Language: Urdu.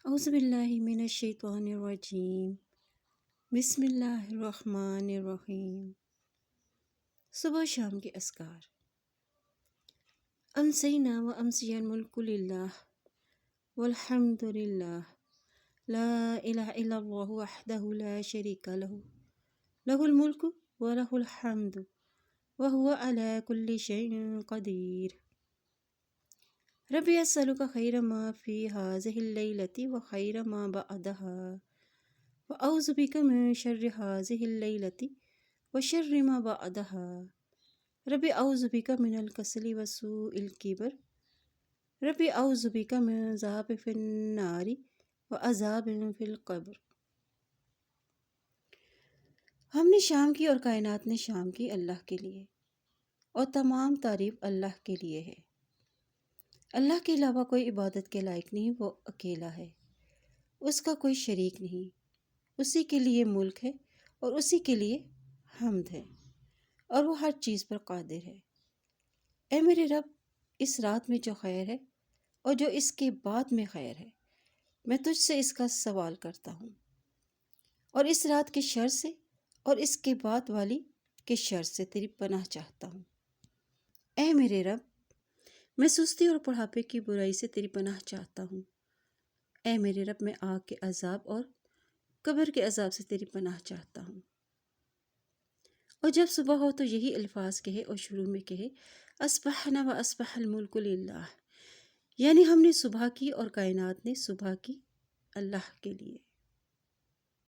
اعوذ باللہ من الشیطان الرجیم، بسم اللہ الرحمن الرحیم۔ صبح شام کے اذکار۔ امسینا و امسی الملک للہ والحمد للہ، لا الہ الا اللہ وحدہ لا شریک لہ، لہ الملک و لہ الحمد وہو علی کل شیء قدیر۔ ربی اسألک خیر ما فی ہذہ اللیلۃ و خیر ما بعدها واعوذ بک من شر ہذہ اللیلۃ و شر ما بعدها۔ ربی اعوذ بک من الکسل و سوء الکبر، ربی اعوذ بک من عذاب فی النار و عذاب فی القبر۔ ہم نے شام کی اور کائنات نے شام کی اللہ کے لیے، اور تمام تعریف اللہ کے لیے ہے۔ اللہ کے علاوہ کوئی عبادت کے لائق نہیں، وہ اکیلا ہے، اس کا کوئی شریک نہیں، اسی کے لیے ملک ہے اور اسی کے لیے حمد ہے، اور وہ ہر چیز پر قادر ہے۔ اے میرے رب، اس رات میں جو خیر ہے اور جو اس کے بعد میں خیر ہے، میں تجھ سے اس کا سوال کرتا ہوں، اور اس رات کے شر سے اور اس کے بعد والی کے شر سے تیری پناہ چاہتا ہوں۔ اے میرے رب، میں سستی اور بڑھاپے کی برائی سے تیری پناہ چاہتا ہوں۔ اے میرے رب، میں آگ کے عذاب اور قبر کے عذاب سے تیری پناہ چاہتا ہوں۔ اور جب صبح ہو تو یہی الفاظ کہے اور شروع میں کہے اصبحنا و اصبح الملک للہ، یعنی ہم نے صبح کی اور کائنات نے صبح کی اللہ کے لیے۔